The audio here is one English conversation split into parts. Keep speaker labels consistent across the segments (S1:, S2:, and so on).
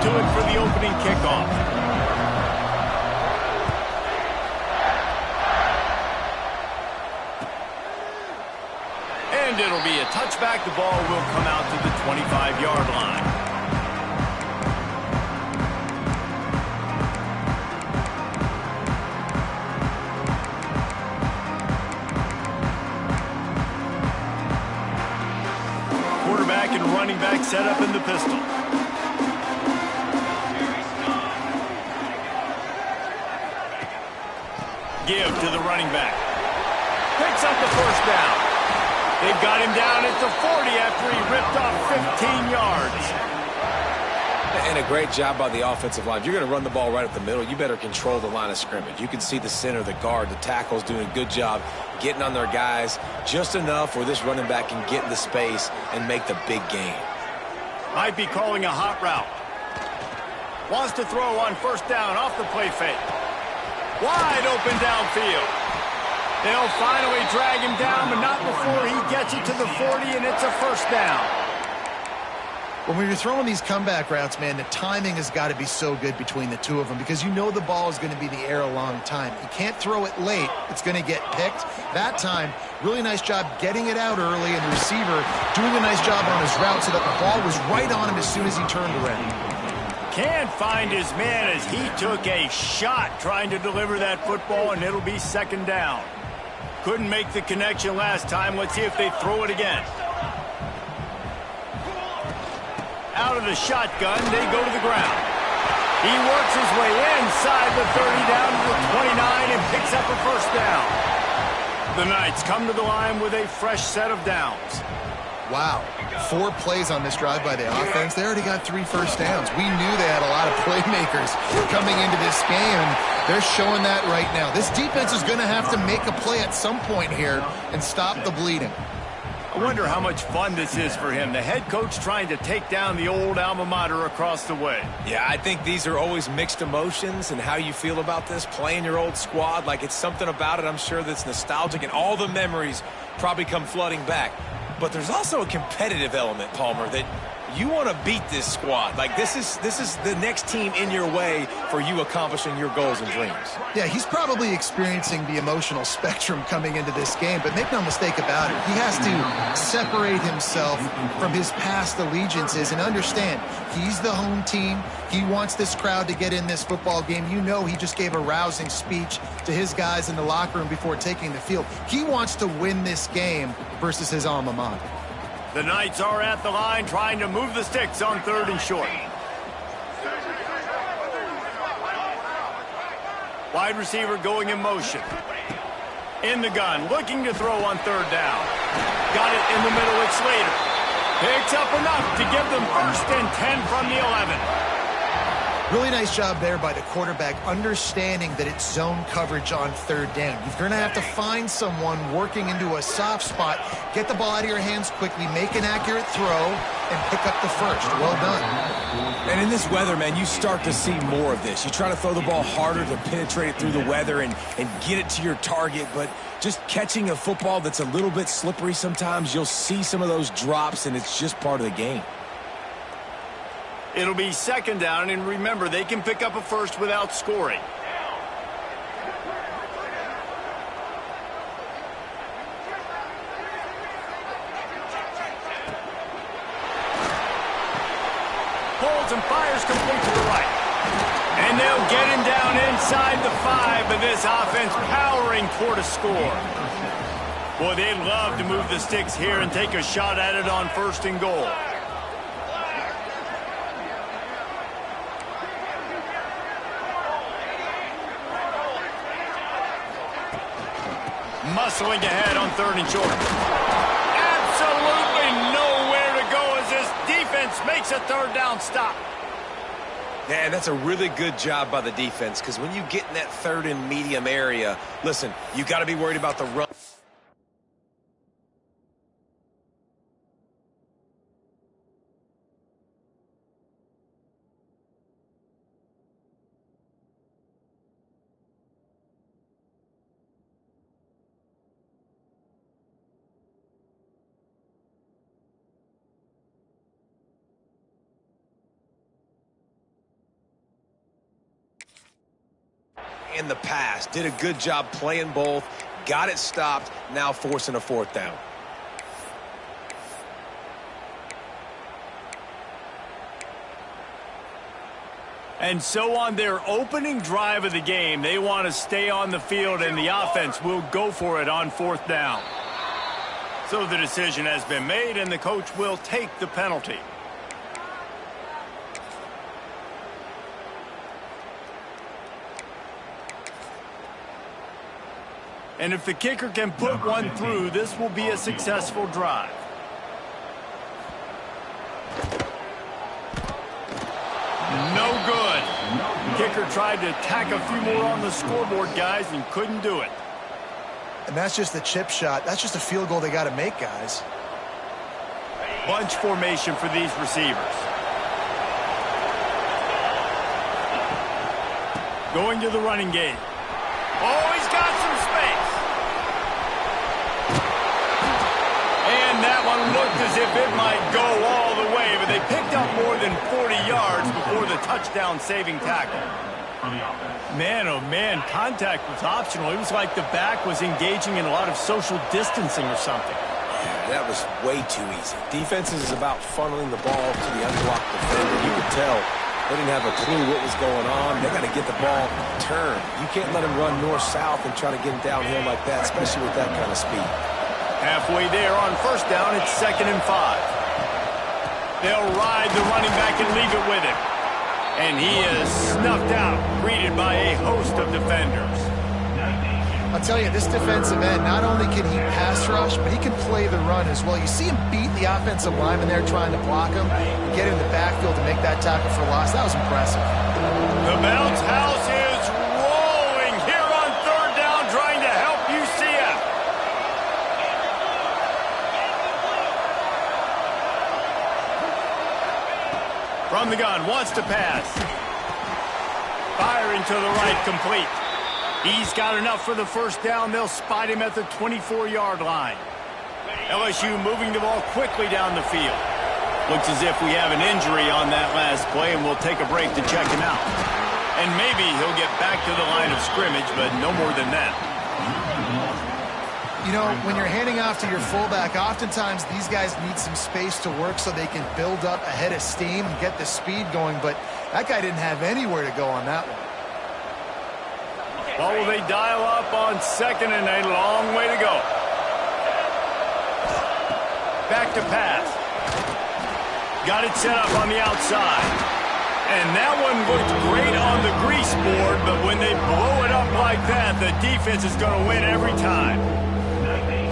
S1: to it for the opening kickoff. And it'll be a touchback. The ball will come out to the 25-yard line. Quarterback and running back set up in the pistol. Give to the running back. Picks up the first down. They've got him down at the 40 after he ripped off 15 yards.
S2: And a great job by the offensive line. If you're going to run the ball right up the middle, you better control the line of scrimmage. You can see the center, the guard, the tackles doing a good job getting on their guys just enough where this running back can get into space and make the big gain.
S1: Might be calling a hot route. Wants to throw on first down off the play fake. Wide open downfield. They'll finally drag him down, but not before he gets it to the 40, and it's a first down.
S3: When you're throwing these comeback routes, man, the timing has got to be so good between the two of them because you know the ball is going to be in the air a long time. You can't throw it late. It's going to get picked. That time, really nice job getting it out early, and the receiver doing a nice job on his route so that the ball was right on him as soon as he turned around.
S1: Can't find his man as he took a shot trying to deliver that football, and it'll be second down. Couldn't make the connection last time. Let's see if they throw it again. Out of the shotgun, they go to the ground. He works his way inside the 30 down to the 29 and picks up a first down. The Knights come to the line with a fresh set of downs.
S3: Wow, 4 plays on this drive by the offense. They already got 3 first downs. We knew they had a lot of playmakers coming into this game, and they're showing that right now. This defense is going to have to make a play at some point here and stop the bleeding.
S1: I wonder how much fun this is for him. The head coach trying to take down the old alma mater across the way.
S2: Yeah, I think these are always mixed emotions and how you feel about this, playing your old squad. Like, it's something about it, I'm sure, that's nostalgic, and all the memories probably come flooding back. But there's also a competitive element, Palmer, that you want to beat this squad. Like, this is the next team in your way for you accomplishing your goals and dreams.
S3: Yeah, he's probably experiencing the emotional spectrum coming into this game, but make no mistake about it, he has to separate himself from his past allegiances and understand he's the home team. He wants this crowd to get in this football game. You know, he just gave a rousing speech to his guys in the locker room before taking the field. He wants to win this game versus his alma mater.
S1: The Knights are at the line trying to move the sticks on 3rd and short. Wide receiver going in motion. In the gun, looking to throw on 3rd down. Got it in the middle, it's Slater. Picks up enough to give them 1st and 10 from the 11.
S3: Really nice job there by the quarterback, understanding that it's zone coverage on 3rd down. You're going to have to find someone working into a soft spot, get the ball out of your hands quickly, make an accurate throw, and pick up the first. Well done.
S2: And in this weather, man, you start to see more of this. You try to throw the ball harder to penetrate it through the weather and get it to your target, but just catching a football that's a little bit slippery sometimes, you'll see some of those drops, and it's just part of the game.
S1: It'll be 2nd down, and remember, they can pick up a first without scoring. Pulls and fires complete to the right. And they'll get him down inside the 5, but this offense powering toward a score. Boy, they'd love to move the sticks here and take a shot at it on 1st and goal. Muscling ahead on 3rd and short. Absolutely nowhere to go as this defense makes a 3rd down stop.
S2: Man, that's a really good job by the defense, because when you get in that 3rd and medium area, listen, you got to be worried about the run. in the past. Did a good job playing both, got it stopped, now forcing a fourth down.
S1: And so on their opening drive of the game, they want to stay on the field, and the offense will go for it on fourth down. So the decision has been made, and the coach will take the penalty. And if the kicker can put one through, this will be a successful drive. No good. Kicker tried to tack a few more on the scoreboard, guys, and couldn't do it.
S3: And that's just a chip shot. That's just a field goal they got to make, guys.
S1: Bunch formation for these receivers. Going to the running game. Oh, he's got some space. And that one looked as if it might go all the way, but they picked up more than 40 yards before the touchdown-saving tackle. Man, oh man, contact was optional. It was like the back was engaging in a lot of social distancing or something.
S2: Yeah, that was way too easy. Defense is about funneling the ball to the unblocked defender. You could tell they didn't have a clue what was going on. They got to get the ball turned. You can't let him run north-south and try to get him downhill like that, especially with that kind of speed.
S1: Halfway there on first down, it's 2nd and 5. They'll ride the running back and leave it with him. And he is snuffed out, greeted by a host of defenders.
S3: I'll tell you, this defensive end, not only can he pass rush, but he can play the run as well. You see him beat the offensive lineman there trying to block him and get in the backfield to make that tackle for loss. That was impressive.
S1: The bounce house is rolling here on third down, trying to help UCF. From the gun, wants to pass. Firing to the right, complete. He's got enough for the first down. They'll spot him at the 24-yard line. LSU moving the ball quickly down the field. Looks as if we have an injury on that last play, and we'll take a break to check him out. And maybe he'll get back to the line of scrimmage, but no more than that.
S3: You know, when you're handing off to your fullback, oftentimes these guys need some space to work so they can build up a head of steam and get the speed going, but that guy didn't have anywhere to go on that one.
S1: Well, will they dial up on second and a long way to go? Back to pass. Got it set up on the outside. And that one looked great on the grease board, but when they blow it up like that, the defense is going to win every time.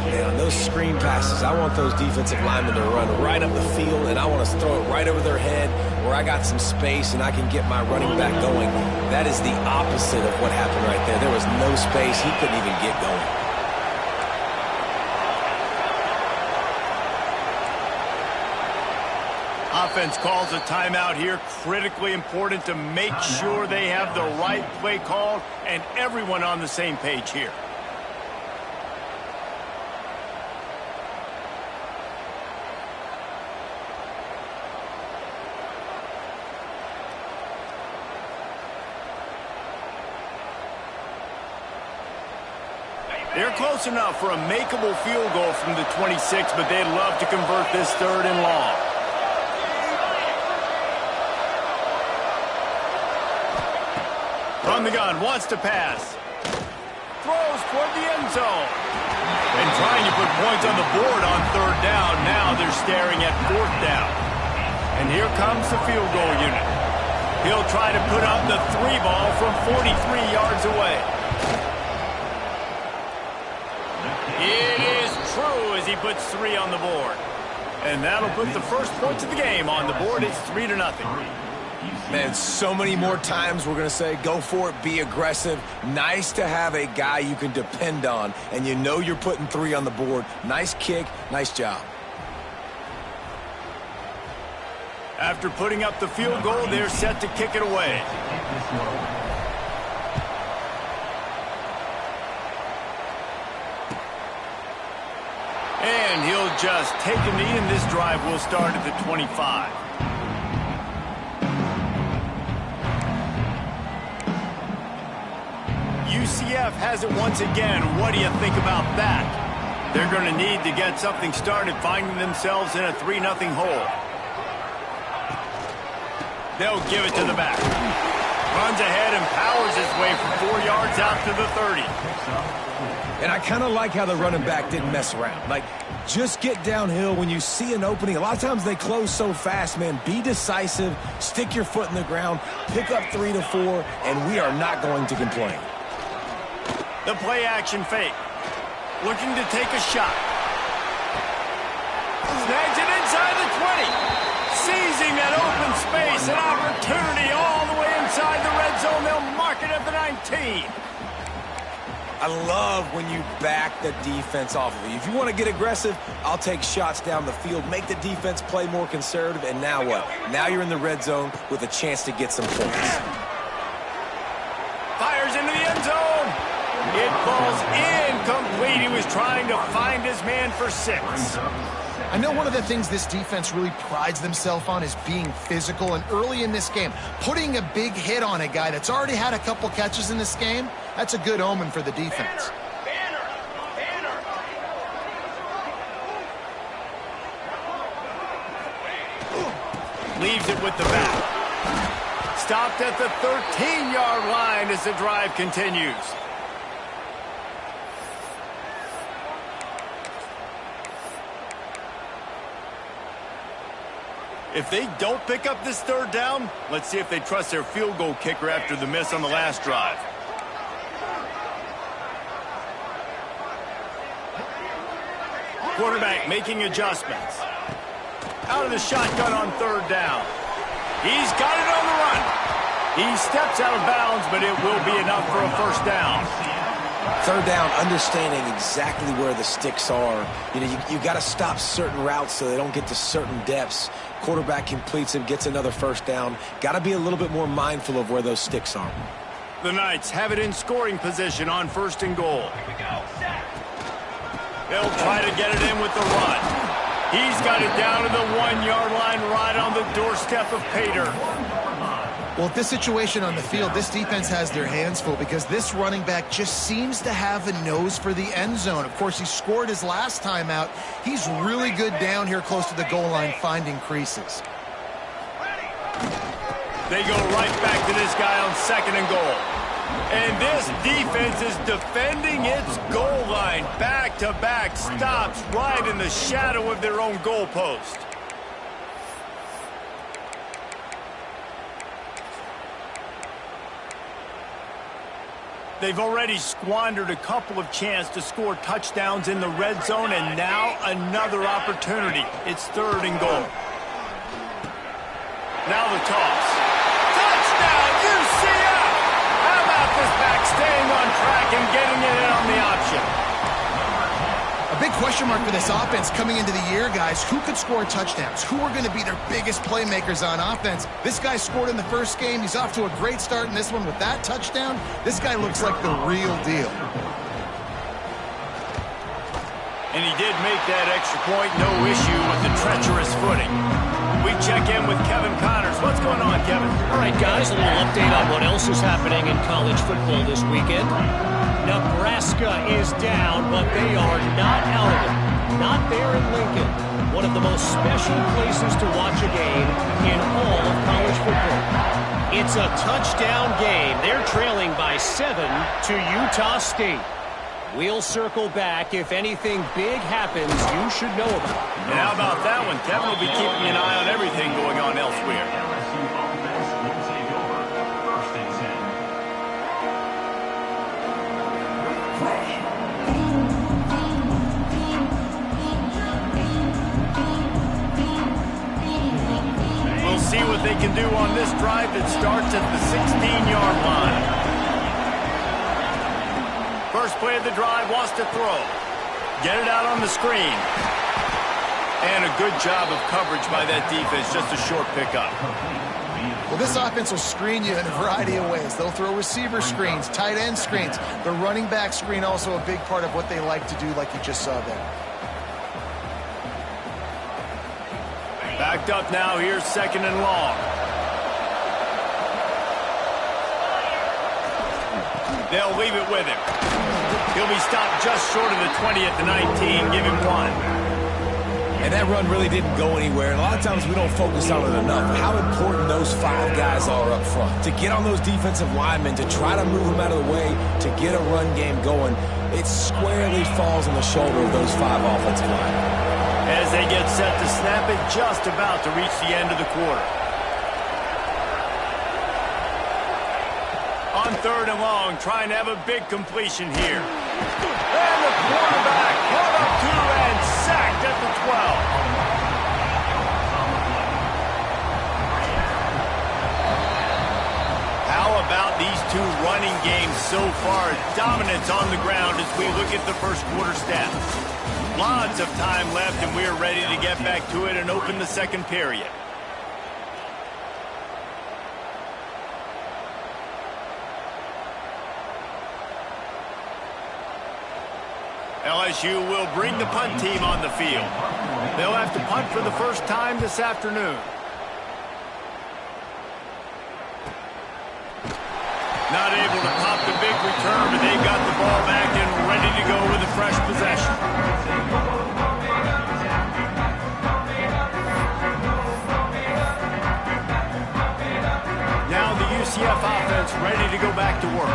S2: Yeah, on those screen passes, I want those defensive linemen to run right up the field, and I want to throw it right over their head where I got some space and I can get my running back going. That is the opposite of what happened right there. There was no space. He couldn't even get going.
S1: Offense calls a timeout here. Critically important to make sure they have the right play called and everyone on the same page here. They're close enough for a makeable field goal from the 26, but they'd love to convert this 3rd and long. From the gun, wants to pass. Throws toward the end zone. And trying to put points on the board on 3rd down. Now they're staring at 4th down. And here comes the field goal unit. He'll try to put up the 3 ball from 43 yards away. It is true as he puts 3 on the board. And that'll put the first points of the game on the board. It's 3-0.
S2: Man, so many more times we're going to say, go for it, be aggressive. Nice to have a guy you can depend on, and you know you're putting 3 on the board. Nice kick, nice job.
S1: After putting up the field goal, they're set to kick it away. And he'll just take a knee, and this drive will start at the 25. UCF has it once again. What do you think about that? They're going to need to get something started, finding themselves in a 3-0 hole. They'll give it to the back. Runs ahead and powers his way from 4 yards out to the 30.
S2: And I kind of like how the running back didn't mess around. Like, just get downhill when you see an opening. A lot of times they close so fast, man. Be decisive, stick your foot in the ground, pick up 3 to 4, and we are not going to complain.
S1: The play action fake. Looking to take a shot. Snags it inside the 20. Seizing that open space, an opportunity all the way inside the red zone. They'll mark it at the 19.
S2: I love when you back the defense off of you. If you want to get aggressive, I'll take shots down the field, make the defense play more conservative, and now what? Now you're in the red zone with a chance to get some points.
S1: Fires into the end zone. It falls incomplete. He was trying to find his man for 6.
S3: I know one of the things this defense really prides themselves on is being physical, and early in this game, putting a big hit on a guy that's already had a couple catches in this game, that's a good omen for the defense.
S1: Leaves it with the back. Stopped at the 13-yard line as the drive continues. If they don't pick up this 3rd down, let's see if they trust their field goal kicker after the miss on the last drive. Quarterback making adjustments. Out of the shotgun on 3rd down. He's got it on the run. He steps out of bounds, but it will be enough for a 1st down.
S2: 3rd down, understanding exactly where the sticks are. You know, you got to stop certain routes so they don't get to certain depths. Quarterback completes it, gets another 1st down. Got to be a little bit more mindful of where those sticks are.
S1: The Knights have it in scoring position on 1st and goal. They'll try to get it in with the run. He's got it down to the 1-yard line right on the doorstep of Pater.
S3: Well, at this situation on the field, this defense has their hands full because this running back just seems to have a nose for the end zone. Of course, he scored his last time out. He's really good down here close to the goal line, finding creases.
S1: They go right back to this guy on 2nd and goal. And this defense is defending its goal line. Back-to-back stops right in the shadow of their own goalpost. They've already squandered a couple of chances to score touchdowns in the red zone, and now another opportunity. It's 3rd and goal. Now the toss. Touchdown, UCF! How about this back staying on track and getting it in on the option?
S3: A big question mark for this offense coming into the year, guys. Who could score touchdowns? Who are going to be their biggest playmakers on offense? This guy scored in the 1st game. He's off to a great start in this one with that touchdown. This guy looks like the real deal.
S1: And he did make that extra point. No issue with the treacherous footing. We check in with Kevin Connors. What's going on, Kevin?
S4: All right, guys, a little update on what else is happening in college football this weekend. Nebraska is down, but they are not out of it. Not there in Lincoln. One of the most special places to watch a game in all of college football. It's a touchdown game. They're trailing by 7 to Utah State. We'll circle back. If anything big happens, you should know about it.
S1: And how about that one? Kevin will be keeping an eye on everything going on elsewhere. We'll see what they can do on this drive that starts at the 16-yard line. First play of the drive, wants to throw. Get it out on the screen. And a good job of coverage by that defense, just a short pickup.
S3: Well, this offense will screen you in a variety of ways. They'll throw receiver screens, tight end screens. The running back screen also a big part of what they like to do, like you just saw there.
S1: Backed up now, here's 2nd and long. They'll leave it with him. He'll be stopped just short of the 20 at the 19. Give him 1.
S2: And that run really didn't go anywhere. And a lot of times we don't focus on it enough. How important those 5 guys are up front. To get on those defensive linemen, to try to move them out of the way, to get a run game going, it squarely falls on the shoulder of those 5 offensive linemen.
S1: As they get set to snap it, just about to reach the end of the quarter. On 3rd and long, trying to have a big completion here. And the quarterback brought up 2 and sacked at the 12. How about these 2 running games so far? Dominance on the ground as we look at the first quarter stats. Lots of time left, and we're ready to get back to it and open the second period. LSU will bring the punt team on the field. They'll have to punt for the first time this afternoon. Not able to pop the big return, but they've got the ball back and ready to go with a fresh possession. Now the UCF offense ready to go back to work.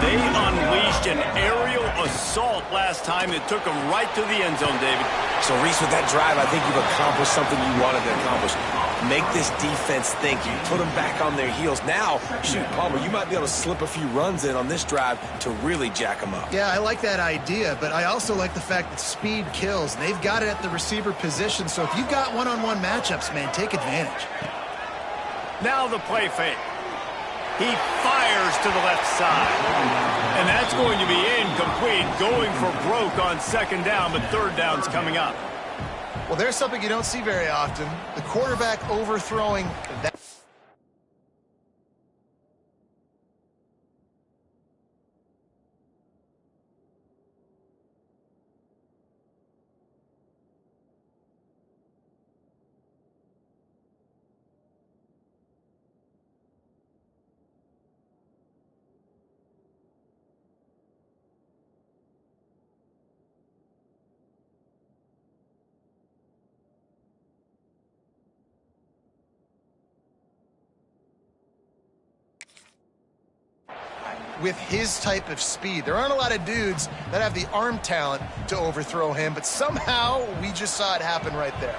S1: They unleashed an aerial assault last time that took them right to the end zone, David.
S2: So, Reese, with that drive, I think you've accomplished something you wanted to accomplish. Make this defense think. You put them back on their heels. Now, shoot, Palmer, you might be able to slip a few runs in on this drive to really jack them up.
S3: Yeah, I like that idea, but I also like the fact that speed kills. And they've got it at the receiver position, so if you've got one-on-one matchups, man, take advantage.
S1: Now the play fake. He fires to the left side. And that's going to be incomplete, going for broke on 2nd down, but 3rd down's coming up.
S3: Well, there's something you don't see very often. The quarterback overthrowing that. With his type of speed. There aren't a lot of dudes that have the arm talent to overthrow him, but somehow we just saw it happen right there.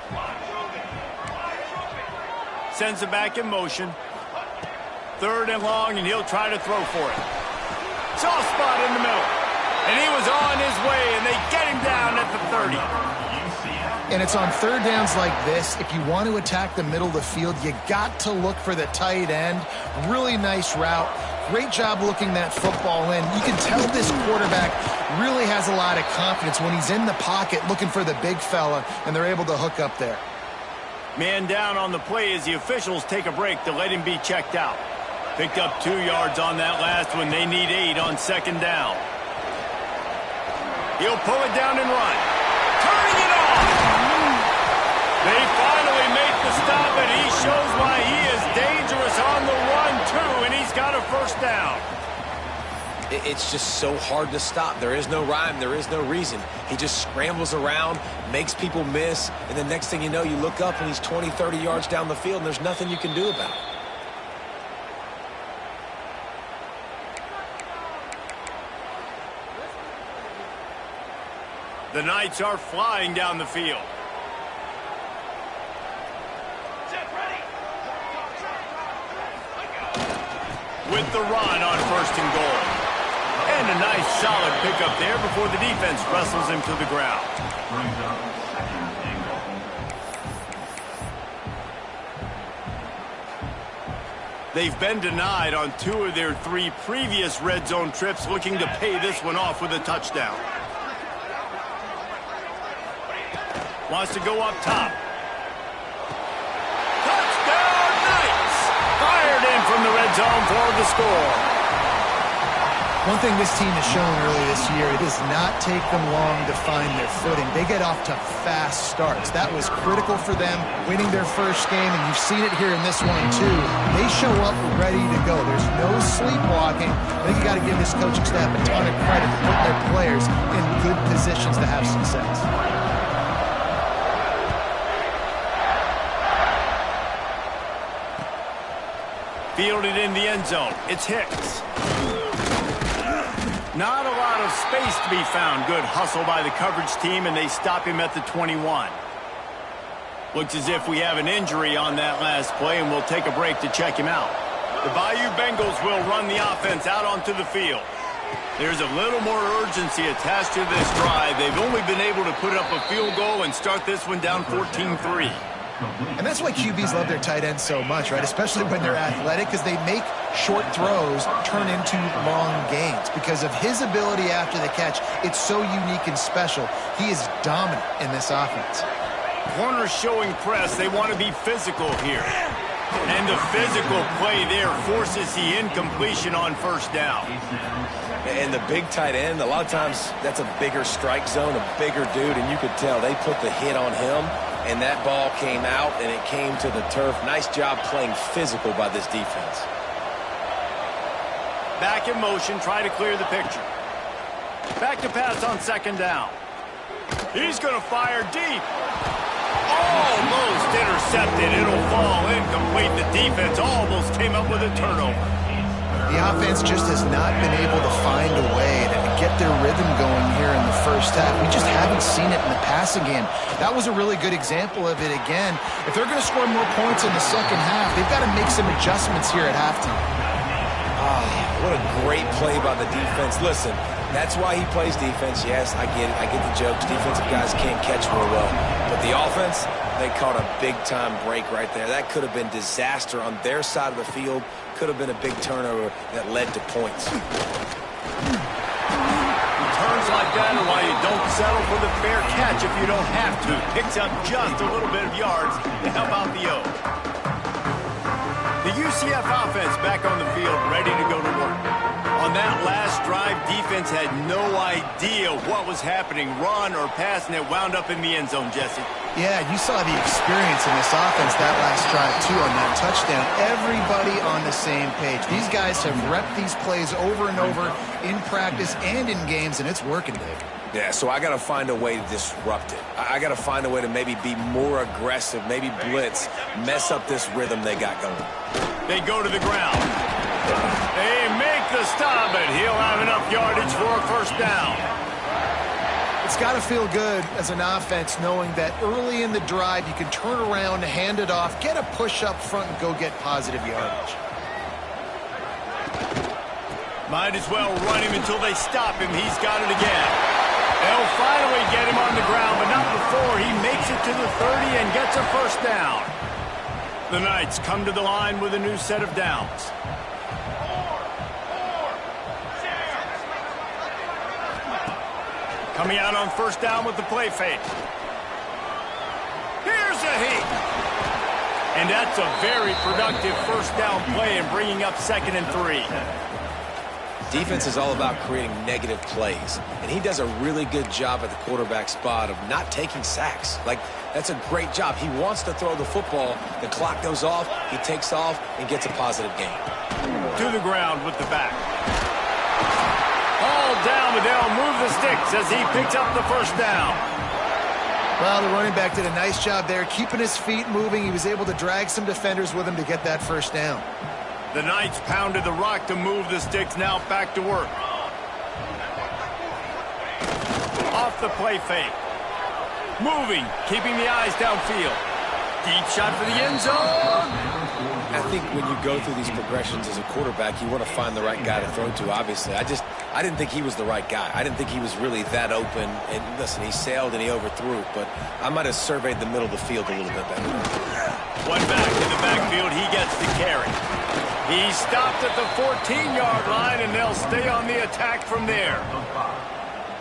S1: Sends it back in motion. 3rd and long, and he'll try to throw for it. Soft spot in the middle. And he was on his way, and they get him down at the 30.
S3: And it's on 3rd downs like this. If you want to attack the middle of the field, you got to look for the tight end. Really nice route. Great job looking that football in. You can tell this quarterback really has a lot of confidence when he's in the pocket looking for the big fella, and they're able to hook up there.
S1: Man down on the play as the officials take a break to let him be checked out. Picked up 2 yards on that last one. They need 8 on 2nd down. He'll pull it down and run. Turning it off! They finally make the stop, and he shows why he is dangerous on the run, too, and he's got a 1st down.
S2: It's just so hard to stop. There is no rhyme. There is no reason. He just scrambles around, makes people miss, and the next thing you know, you look up and he's 20, 30 yards down the field, and there's nothing you can do about it.
S1: The Knights are flying down the field. With the run on 1st and goal. And a nice solid pickup there before the defense wrestles him to the ground. They've been denied on 2 of their 3 previous red zone trips, looking to pay this one off with a touchdown. Wants to go up top. Touchdown, Knights! Fired in from the red zone for the score.
S3: One thing this team has shown early this year, it does not take them long to find their footing. They get off to fast starts. That was critical for them, winning their first game, and you've seen it here in this one too. They show up ready to go. There's no sleepwalking. I think you got to give this coaching staff a ton of credit to put their players in good positions to have success.
S1: Fielded in the end zone. It's Hicks. Not a lot of space to be found. Good hustle by the coverage team, and they stop him at the 21. Looks as if we have an injury on that last play, and we'll take a break to check him out. The Bayou Bengals will run the offense out onto the field. There's a little more urgency attached to this drive. They've only been able to put up a field goal and start this one down 14-3.
S3: And that's why QBs love their tight ends so much, right? Especially when they're athletic, because they make short throws turn into long gains. Because of his ability after the catch, it's so unique and special. He is dominant in this offense.
S1: Corners showing press. They want to be physical here. And the physical play there forces the incompletion on first down.
S2: And the big tight end, a lot of times that's a bigger strike zone, a bigger dude, and you could tell they put the hit on him, and that ball came out, and it came to the turf. Nice job playing physical by this defense.
S1: Back in motion, try to clear the picture. Back to pass on second down. He's going to fire deep. Almost intercepted. It'll fall incomplete. The defense almost came up with a turnover.
S3: The offense just has not been able to find a way to get their rhythm going here in the first half. We just haven't seen it in the passing game. That was a really good example of it again. If they're going to score more points in the second half, they've got to make some adjustments here at halftime.
S2: What a great play by the defense. Listen, that's why he plays defense. Yes, I get it. I get the jokes. Defensive guys can't catch real well. But the offense, they caught a big-time break right there. That could have been disaster on their side of the field. Could have been a big turnover that led to points.
S1: Turns like that are why you don't settle for the fair catch if you don't have to. Picks up just a little bit of yards to help out the O. The UCF offense back on the field, ready to go to work. On that last drive, defense had no idea what was happening, run or pass, and it wound up in the end zone, Jesse.
S3: Yeah, you saw the experience in this offense that last drive, too, on that touchdown. Everybody on the same page. These guys have repped these plays over and over in practice and in games, and it's working, Dave.
S2: Yeah, so I got to find a way to disrupt it. I got to find a way to maybe be more aggressive, maybe blitz, mess up this rhythm they got going.
S1: They go to the ground. They make the stop, but he'll have enough yardage for a first down.
S3: It's got to feel good as an offense knowing that early in the drive you can turn around, hand it off, get a push up front, and go get positive yardage.
S1: Might as well run him until they stop him. He's got it again. They'll finally get him on the ground, but not before he makes it to the 30 and gets a first down. The Knights come to the line with a new set of downs. Coming out on first down with the play fake. Here's a heat. And that's a very productive first down play and bringing up 2nd and 3.
S2: Defense is all about creating negative plays, and he does a really good job at the quarterback spot of not taking sacks. Like, that's a great job. He wants to throw the football. The clock goes off, he takes off, and gets a positive gain.
S1: To the ground with the back. All down, but they'll move the sticks as he picks up the first down.
S3: Well, the running back did a nice job there, keeping his feet moving. He was able to drag some defenders with him to get that first down.
S1: The Knights pounded the rock to move the sticks, now back to work. Off the play fake. Moving, keeping the eyes downfield. Deep shot for the end zone.
S2: I think when you go through these progressions as a quarterback, you want to find the right guy to throw to, obviously. I didn't think he was the right guy. I didn't think he was really that open. And listen, he sailed and he overthrew it, but I might have surveyed the middle of the field a little bit better.
S1: One back in the backfield, he gets the carry. He stopped at the 14-yard line, and they'll stay on the attack from there.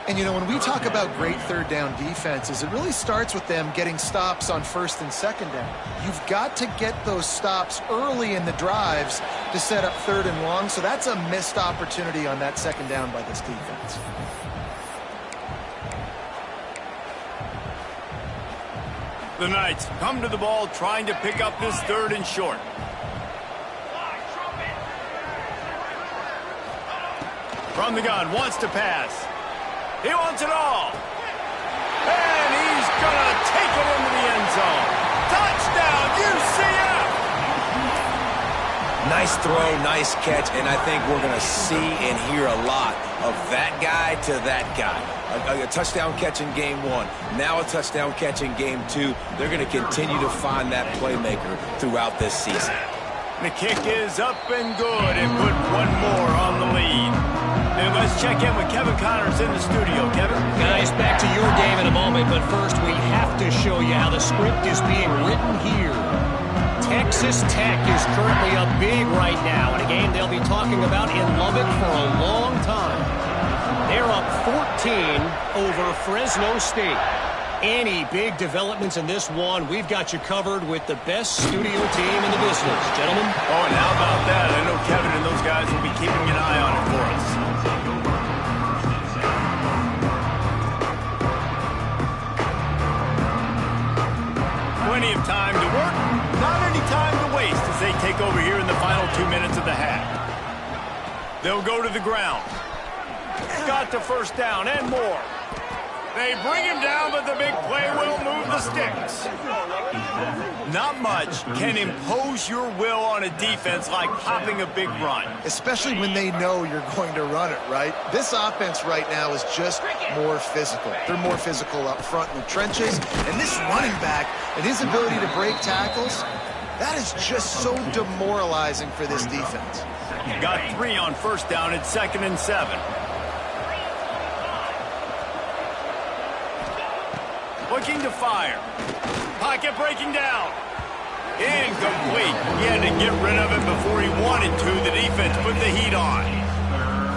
S3: And, you know, when we talk about great third down defenses, it really starts with them getting stops on first and second down. You've got to get those stops early in the drives to set up third and long, so that's a missed opportunity on that second down by this defense.
S1: The Knights come to the ball trying to pick up this third and short. From the gun, wants to pass. He wants it all. And he's going to take it into the end zone. Touchdown, UCF!
S2: Nice throw, nice catch, and I think we're going to see and hear a lot of that guy to that guy. A touchdown catch in game 1, now a touchdown catch in game 2. They're going to continue to find that playmaker throughout this season.
S1: The kick is up and good and put one more on the lead. And let's check in with Kevin Connors in the studio. Kevin?
S4: Guys, back to your game in a moment, but first we have to show you how the script is being written here. Texas Tech is currently up big right now in a game they'll be talking about in Lubbock for a long time. They're up 14 over Fresno State. Any big developments in this one, we've got you covered with the best studio team in the business, gentlemen.
S1: Oh, and how about that? I know Kevin and those guys will be keeping an eye on it for us. Plenty of time to work, not any time to waste as they take over here in the final 2 minutes of the half. They'll go to the ground. Got the first down and more. They bring him down, but the big play will move the sticks. Not much can impose your will on a defense like popping a big run.
S3: Especially when they know you're going to run it, right? This offense right now is just more physical. They're more physical up front in the trenches. And this running back and his ability to break tackles, that is just so demoralizing for this defense.
S1: Got 3 on first down at 2nd and 7. Looking to fire. Pocket breaking down. Incomplete. He had to get rid of it before he wanted to. The defense put the heat on.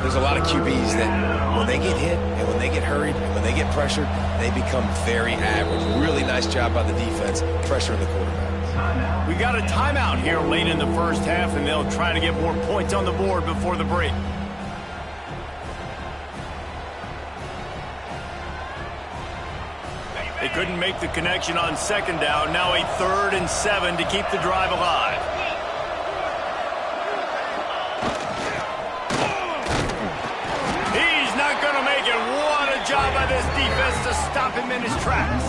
S2: There's a lot of QBs that when they get hit and when they get hurried and when they get pressured, they become very average. Really nice job by the defense pressuring the quarterback.
S1: We got a timeout here late in the first half, and they'll try to get more points on the board before the break. They couldn't make the connection on second down. Now a 3rd and 7 to keep the drive alive. He's not going to make it. What a job by this defense to stop him in his tracks.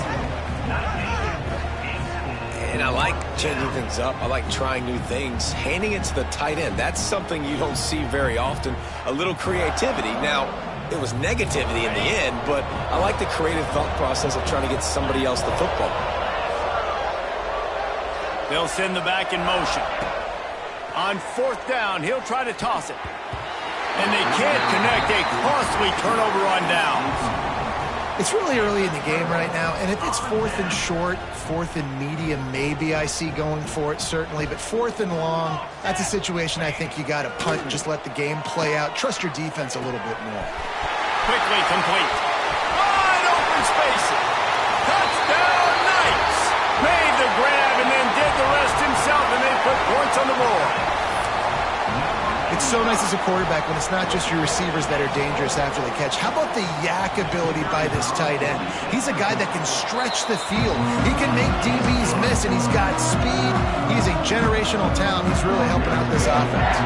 S2: And I like changing things up. I like trying new things. Handing it to the tight end, that's something you don't see very often. A little creativity. Now, it was negativity in the end, but I like the creative thought process of trying to get somebody else the football.
S1: They'll send the back in motion. On 4th down, he'll try to toss it. And they can't connect. A costly turnover on downs.
S3: It's really early in the game right now, and if it's 4th and short, 4th and medium, maybe I see going for it, certainly. But 4th and long, that's a situation I think you got to punt and just let the game play out. Trust your defense a little bit more.
S1: Quickly complete. Wide open space. Touchdown, Knights. Made the grab and then did the rest himself, and they put points on the board.
S3: It's so nice as a quarterback when it's not just your receivers that are dangerous after the catch. How about the yak ability by this tight end? He's a guy that can stretch the field. He can make DBs miss, and he's got speed. He's a generational talent. He's really helping out this offense.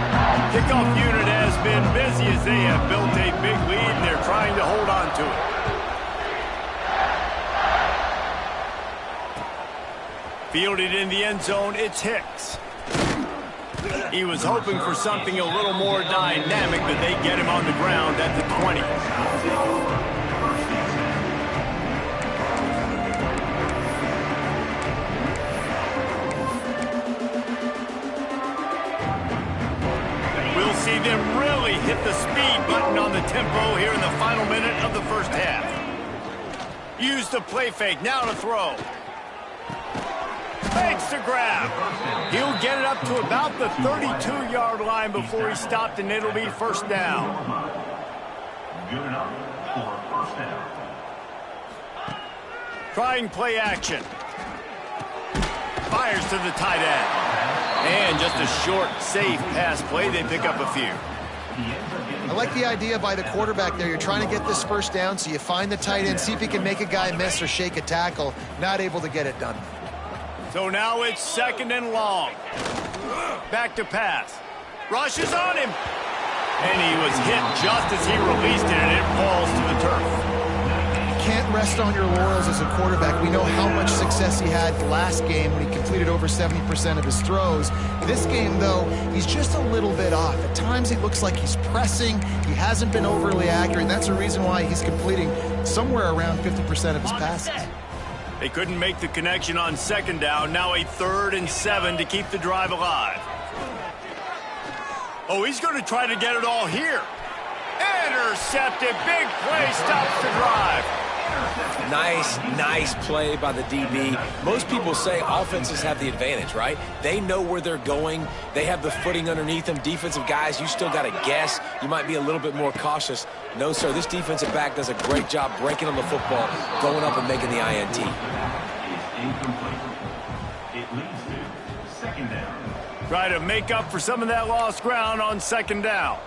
S1: Kickoff unit has been busy as they have built a big lead, and they're trying to hold on to it. Fielded in the end zone, it's Hicks. He was hoping for something a little more dynamic, but they get him on the ground at the 20. We'll see them really hit the speed button on the tempo here in the final minute of the first half. Use the play fake, now to throw. Fakes to grab. He'll get it up to about the 32-yard line before he stopped, and it'll be first down. Trying play action. Fires to the tight end. And just a short, safe pass play. They pick up a few.
S3: I like the idea by the quarterback there. You're trying to get this first down, so you find the tight end, see if he can make a guy miss or shake a tackle. Not able to get it done.
S1: So now it's 2nd and long. Back to pass. Rushes on him. And he was hit just as he released it, and it falls to the turf.
S3: Can't rest on your laurels as a quarterback. We know how much success he had last game when he completed over 70% of his throws. This game, though, he's just a little bit off. At times, he looks like he's pressing. He hasn't been overly accurate, and that's the reason why he's completing somewhere around 50% of his passes.
S1: They couldn't make the connection on 2nd down. Now a 3rd and 7 to keep the drive alive. Oh, he's going to try to get it all here. Intercepted. Big play stops the drive.
S2: Nice play by the DB. Most people say offenses have the advantage, right? They know where they're going. They have the footing underneath them. Defensive guys, you still got to guess. You might be a little bit more cautious. No, sir, this defensive back does a great job breaking on the football, going up and making the INT.
S5: It leads to 2nd down.
S1: Try to make up for some of that lost ground on 2nd down.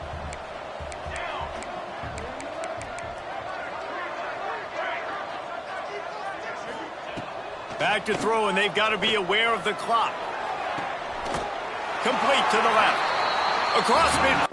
S1: Back to throw, and they've got to be aware of the clock. Complete to the left. Across mid.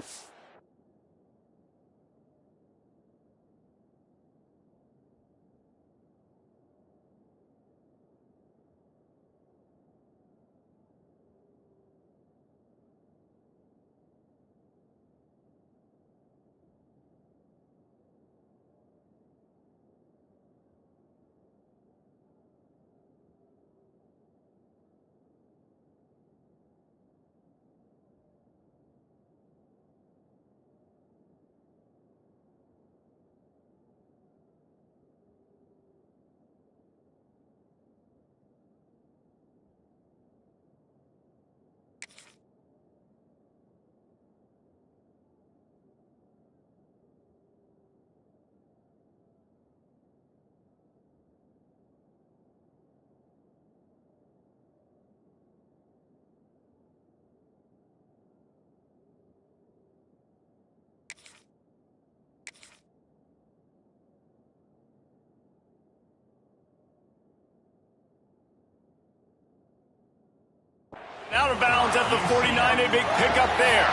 S1: Out of bounds at the 49, a big pickup there.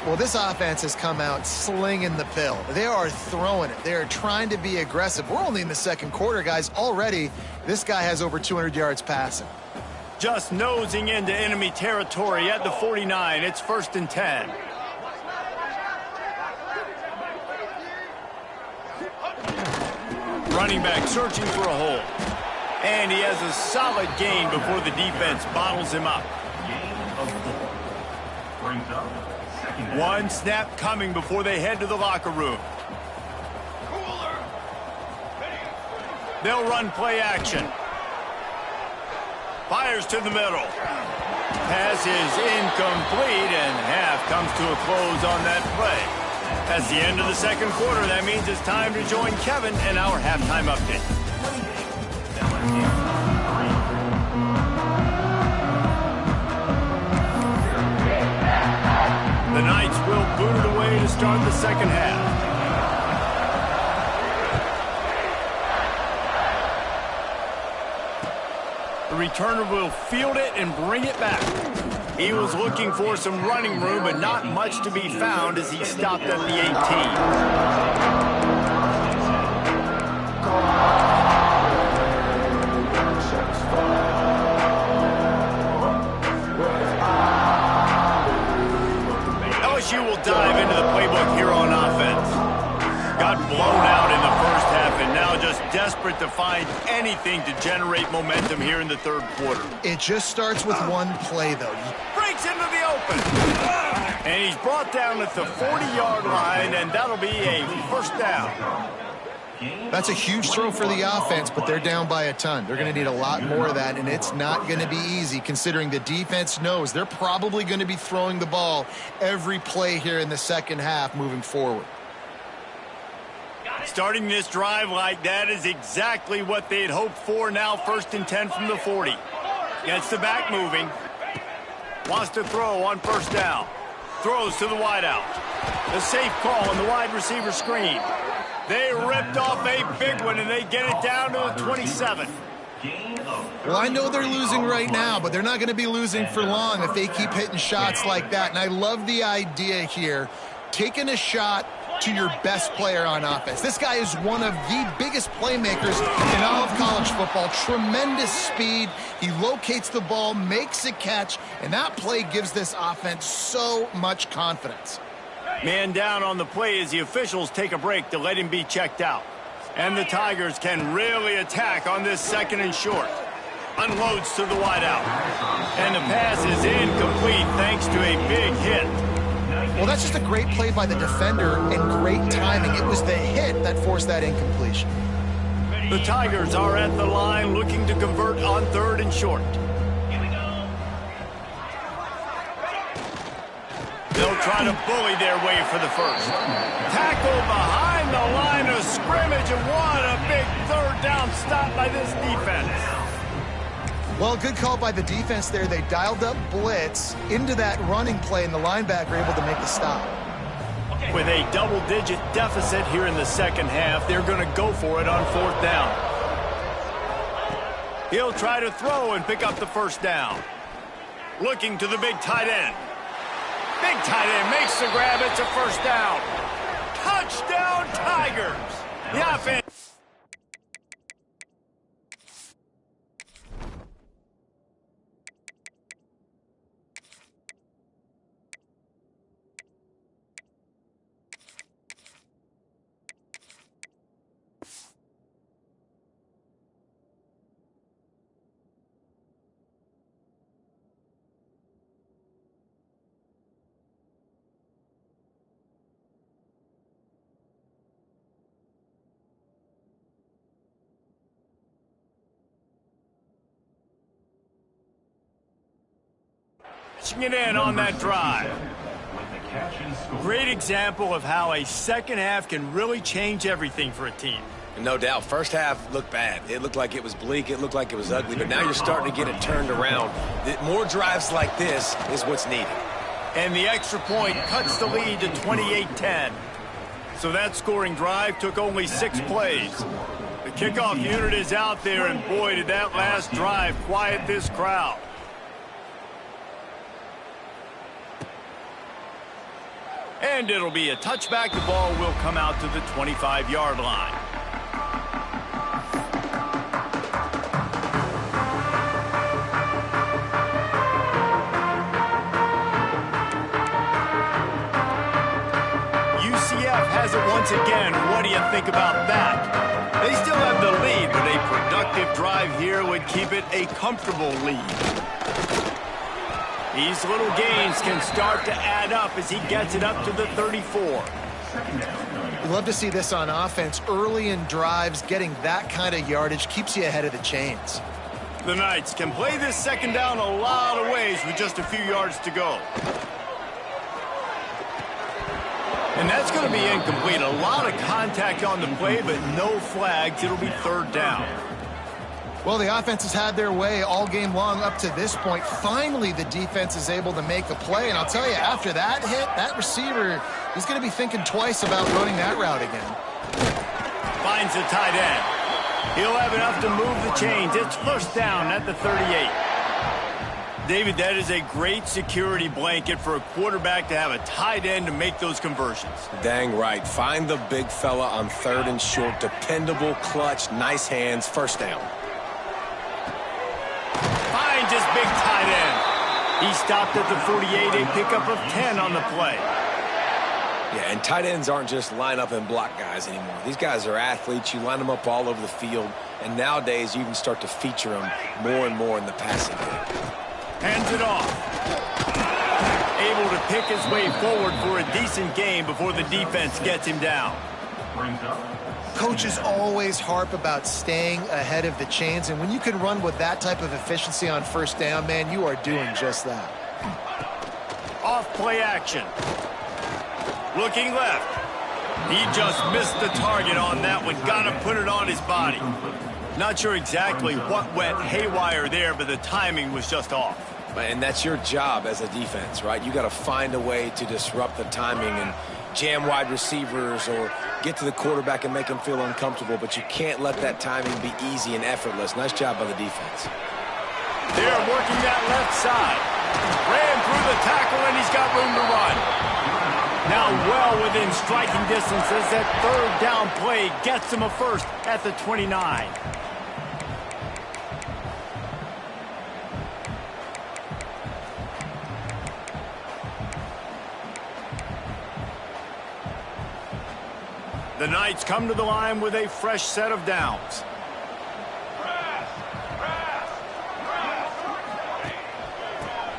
S3: Well, this offense has come out slinging the pill. They are throwing it. They are trying to be aggressive. We're only in the 2nd quarter, guys. Already, this guy has over 200 yards passing.
S1: Just nosing into enemy territory at the 49. It's 1st and 10. Running back searching for a hole. And he has a solid gain before the defense bottles him up. One snap coming before they head to the locker room. They'll run play action. Fires to the middle. Pass is incomplete, and half comes to a close on that play. That's the end of the 2nd quarter. That means it's time to join Kevin in our halftime update. The Knights will boot it away to start the 2nd half. The returner will field it and bring it back. He was looking for some running room, but not much to be found as he stopped at the 18. LSU will dive into the playbook here on offense. Got blown out in the first half and now just desperate to find anything to generate momentum here in the 3rd quarter.
S3: It just starts with one play, though.
S1: Breaks into the open. And he's brought down at the 40-yard line, and that'll be a 1st down.
S3: That's a huge throw for the offense, but they're down by a ton. They're going to need a lot more of that, and it's not going to be easy considering the defense knows they're probably going to be throwing the ball every play here in the 2nd half moving forward.
S1: Starting this drive like that is exactly what they'd hoped for. Now 1st and 10 from the 40. Gets the back moving. Wants to throw on 1st down. Throws to the wideout. The safe call on the wide receiver screen. They ripped off a big one, and they get it down to the 27.
S3: Well, I know they're losing right now, but they're not going to be losing for long if they keep hitting shots like that. And I love the idea here, taking a shot to your best player on offense. This guy is one of the biggest playmakers in all of college football. Tremendous speed. He locates the ball, makes a catch, and that play gives this offense so much confidence.
S1: Man down on the play as the officials take a break to let him be checked out. And the Tigers can really attack on this 2nd and short. Unloads to the wideout. And the pass is incomplete thanks to a big hit.
S3: Well, that's just a great play by the defender and great timing. It was the hit that forced that incompletion.
S1: The Tigers are at the line looking to convert on 3rd and short. They'll try to bully their way for the 1st. Tackle behind the line of scrimmage, and what a big 3rd down stop by this defense.
S3: Well, good call by the defense there. They dialed up blitz into that running play, and the linebacker able to make the stop.
S1: With a double-digit deficit here in the 2nd half, they're going to go for it on 4th down. He'll try to throw and pick up the 1st down. Looking to the big tight end. Big tight end makes the grab. It's a 1st down. Touchdown, Tigers. The offense. It in on that drive. Great example of how a 2nd half can really change everything for a team.
S2: No doubt. 1st half looked bad. It looked like it was bleak. It looked like it was ugly. But now you're starting to get it turned around. More drives like this is what's needed.
S1: And the extra point cuts the lead to 28-10. So that scoring drive took only 6 plays. The kickoff unit is out there, and boy, did that last drive quiet this crowd. And it'll be a touchback. The ball will come out to the 25-yard line. UCF has it once again. What do you think about that? They still have the lead, but a productive drive here would keep it a comfortable lead. These little gains can start to add up as he gets it up to the 34.
S3: We'd love to see this on offense. Early in drives, getting that kind of yardage keeps you ahead of the chains.
S1: The Knights can play this 2nd down a lot of ways with just a few yards to go. And that's going to be incomplete. A lot of contact on the play, but no flags. It'll be 3rd down.
S3: Well, the offense has had their way all game long up to this point. Finally, the defense is able to make a play. And I'll tell you, after that hit, that receiver, he's going to be thinking twice about running that route again.
S1: Finds the tight end. He'll have enough to move the chains. It's 1st down at the 38. David, that is a great security blanket for a quarterback to have a tight end to make those conversions.
S2: Dang right. Find the big fella on 3rd and short. Dependable, clutch, nice hands, 1st down.
S1: Finds his big tight end. He stopped at the 48, a pickup of 10 on the play.
S2: Yeah, and tight ends aren't just line up and block guys anymore. These guys are athletes. You line them up all over the field, and nowadays you can start to feature them more and more in the passing game.
S1: Hands it off. Able to pick his way forward for a decent game before the defense gets him down.
S3: Coaches always harp about staying ahead of the chains, and when you can run with that type of efficiency on 1st down, man, you are doing just that.
S1: Off play action. Looking left. He just missed the target on that one. Got to put it on his body. Not sure exactly what went haywire there, but the timing was just off.
S2: And that's your job as a defense, right? You got to find a way to disrupt the timing and jam wide receivers or get to the quarterback and make him feel uncomfortable, but you can't let that timing be easy and effortless. Nice job by the defense.
S1: They're working that left side. Ran through the tackle, and he's got room to run. Now well within striking distance as that third down play gets him a first at the 29. The Knights come to the line with a fresh set of downs.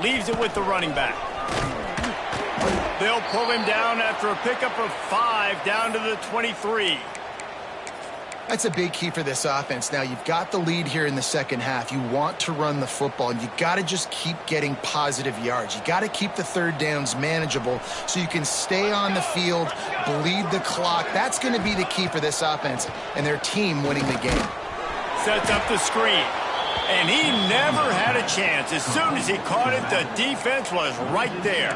S1: Leaves it with the running back. They'll pull him down after a pickup of 5 down to the 23.
S3: That's a big key for this offense. Now, you've got the lead here in the second half. You want to run the football, and you got to just keep getting positive yards. You got to keep the third downs manageable so you can stay on the field, bleed the clock. That's going to be the key for this offense and their team winning the game.
S1: Sets up the screen, and he never had a chance. As soon as he caught it, the defense was right there.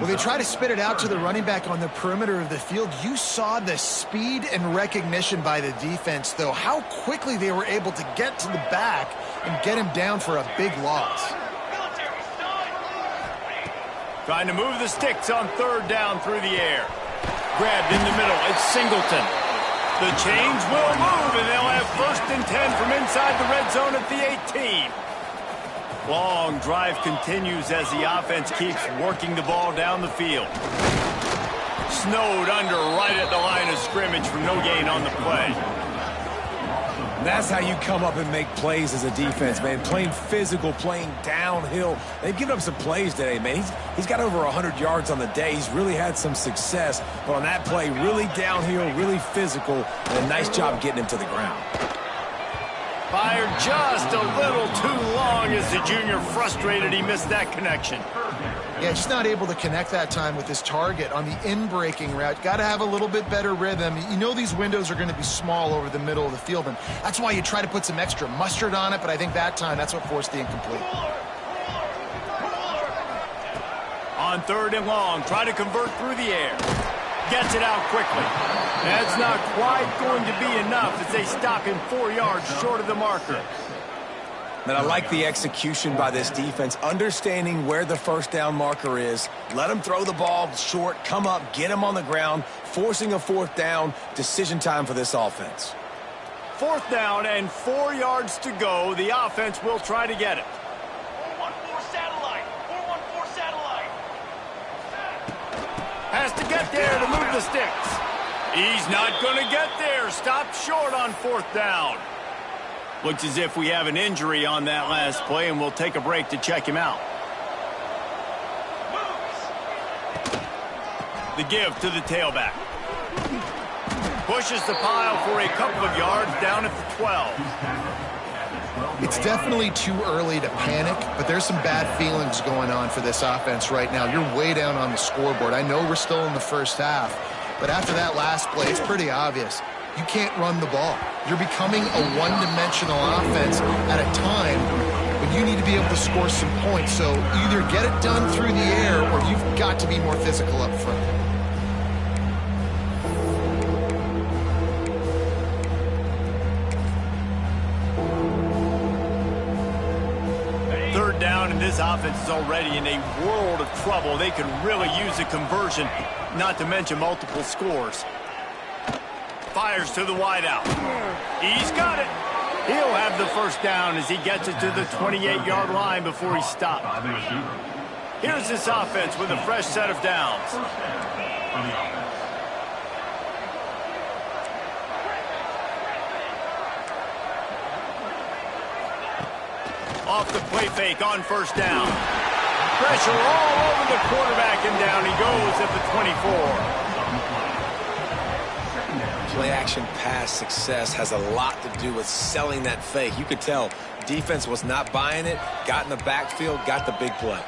S3: Well, they try to spit it out to the running back on the perimeter of the field. You saw the speed and recognition by the defense, though, how quickly they were able to get to the back and get him down for a big loss.
S1: Trying to move the sticks on third down through the air. Grabbed in the middle. It's Singleton. The chains will move, and they'll have 1st and 10 from inside the red zone at the 18. Long drive continues as the offense keeps working the ball down the field. Snowed under right at the line of scrimmage for no gain on the play.
S2: That's how you come up and make plays as a defense, man. Playing physical, playing downhill. They've given up some plays today, man. He's got over 100 yards on the day. He's really had some success. But on that play, really downhill, really physical, and a nice job getting him to the ground.
S1: Fired just a little too long as the junior frustrated he missed that connection.
S3: Yeah, just not able to connect that time with his target on the in-breaking route. Got to have a little bit better rhythm. You know these windows are going to be small over the middle of the field, and that's why you try to put some extra mustard on it, but I think that time that's what forced the incomplete.
S1: On 3rd and long, try to convert through the air. Gets it out quickly. That's not quite going to be enough as they stop him 4 yards short of the marker.
S2: Man, I like the execution by this defense, understanding where the 1st down marker is. Let him throw the ball short, come up, get him on the ground, forcing a 4th down. Decision time for this offense.
S1: 4th down and 4 yards to go. The offense will try to get it.
S5: 414 satellite. 414 satellite.
S1: Has to get there to move the sticks. He's not going to get there. Stopped short on 4th down. Looks as if we have an injury on that last play, and we'll take a break to check him out. The give to the tailback. Pushes the pile for a couple of yards down at the 12.
S3: It's definitely too early to panic, but there's some bad feelings going on for this offense right now. You're way down on the scoreboard. I know we're still in the first half, but after that last play, it's pretty obvious. You can't run the ball. You're becoming a one-dimensional offense at a time when you need to be able to score some points. So either get it done through the air or you've got to be more physical up front.
S1: Third down, and this offense is already in a world of trouble. They could really use a conversion, not to mention multiple scores. Fires to the wideout. He's got it. He'll have the 1st down as he gets it to the 28-yard line before he stopped. Here's this offense with a fresh set of downs. Off the play fake on 1st down. Pressure all over the quarterback, and down he goes at the 24.
S2: Play-action pass success has a lot to do with selling that fake. You could tell defense was not buying it, got in the backfield, got the big play.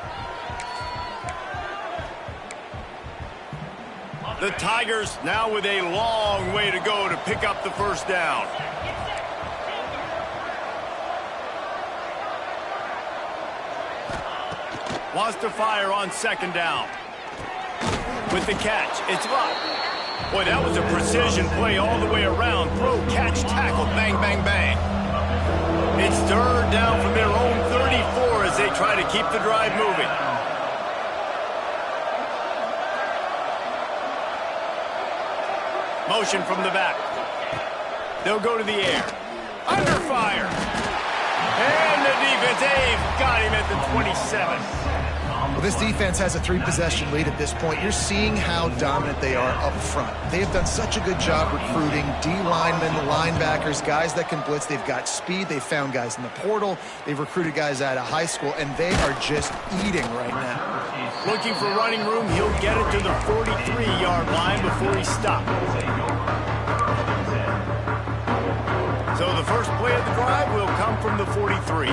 S1: The Tigers now with a long way to go to pick up the first down. Wants to fire on second down. With the catch, it's Luck. Boy, that was a precision play all the way around. Throw, catch, tackle, bang, bang, bang. It's third down from their own 34 as they try to keep the drive moving. Motion from the back. They'll go to the air. Under fire. And the defense, they've got him at the 27.
S3: Well, this defense has a 3-possession lead at this point. You're seeing how dominant they are up front. They have done such a good job recruiting D-linemen, linebackers, guys that can blitz. They've got speed. They've found guys in the portal. They've recruited guys out of high school, and they are just eating right now.
S1: Looking for running room. He'll get it to the 43-yard line before he stops. So the first play of the drive will come from the 43.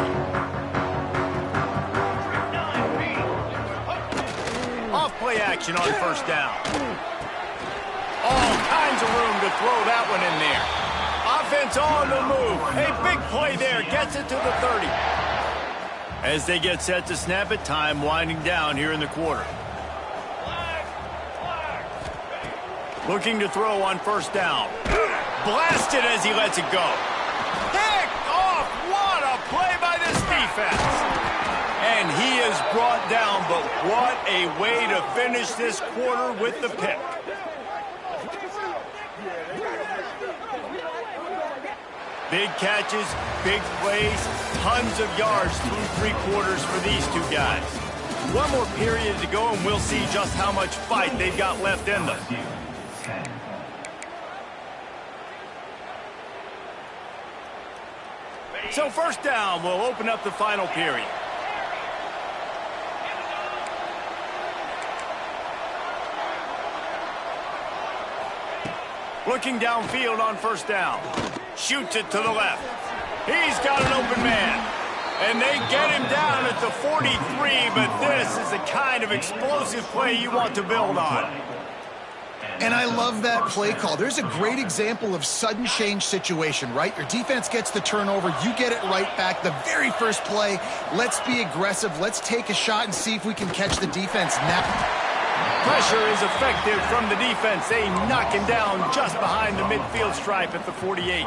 S1: Off-play action on first down. All kinds of room to throw that one in there. Offense on the move. A big play there. Gets it to the 30. As they get set to snap it, time winding down here in the quarter. Looking to throw on first down. Blasted as he lets it go. Picked off. What a play by this defense. And he is brought down, but what a way to finish this quarter with the pick. Big catches, big plays, tons of yards through 3 quarters for these two guys. One more period to go, and we'll see just how much fight they've got left in them. So first down will open up the final period. Looking downfield on first down. Shoots it to the left. He's got an open man. And they get him down at the 43, but this is the kind of explosive play you want to build on.
S3: And I love that play call. There's a great example of sudden change situation, right? Your defense gets the turnover. You get it right back. The very first play, let's be aggressive. Let's take a shot and see if we can catch the defense now.
S1: Pressure is effective from the defense. They knock him down just behind the midfield stripe at the 48.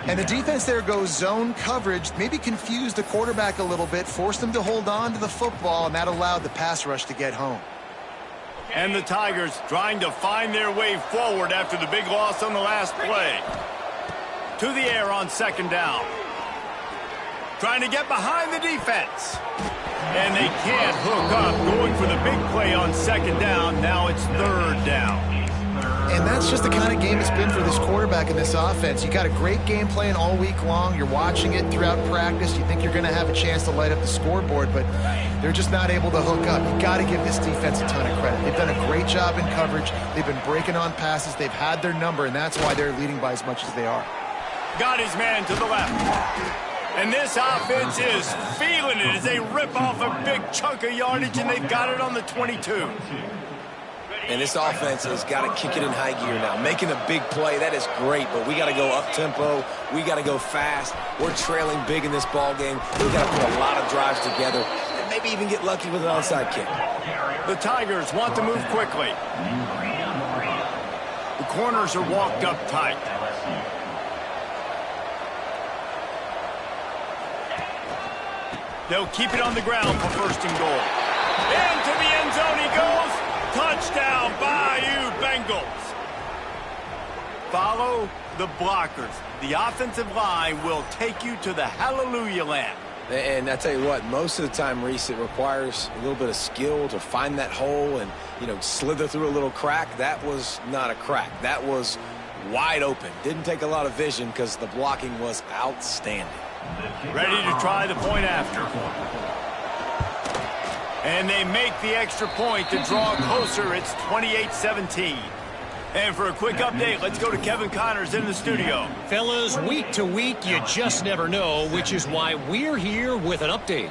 S3: And the defense there goes zone coverage, maybe confused the quarterback a little bit, forced him to hold on to the football, and that allowed the pass rush to get home.
S1: And the Tigers trying to find their way forward after the big loss on the last play. To the air on second down. Trying to get behind the defense. And they can't hook up. Going for the big play on second down. Now it's third down.
S3: And that's just the kind of game it's been for this quarterback in this offense. You got a great game plan all week long. You're watching it throughout practice. You think you're going to have a chance to light up the scoreboard, but they're just not able to hook up. You got to give this defense a ton of credit. They've done a great job in coverage. They've been breaking on passes. They've had their number, and that's why they're leading by as much as they are.
S1: Got his man to the left. And this offense is feeling it as they rip off a big chunk of yardage, and they've got it on the 22.
S2: And this offense has got to kick it in high gear now. Making a big play, that is great, but we got to go up-tempo. We got to go fast. We're trailing big in this ball game. We got to put a lot of drives together and maybe even get lucky with an onside kick.
S1: The Tigers want to move quickly. The corners are walked up tight. They'll keep it on the ground for first and goal. Into the end zone he goes. Touchdown, Bayou Bengals. Follow the blockers. The offensive line will take you to the hallelujah land.
S2: And I tell you what, most of the time, Reese, it requires a little bit of skill to find that hole and, slither through a little crack. That was not a crack. That was wide open. Didn't take a lot of vision because the blocking was outstanding.
S1: Ready to try the point after. And they make the extra point to draw closer. It's 28-17. And for a quick update, let's go to Kevin Connors in the studio.
S4: Fellas, week to week, you just never know, which is why we're here with an update.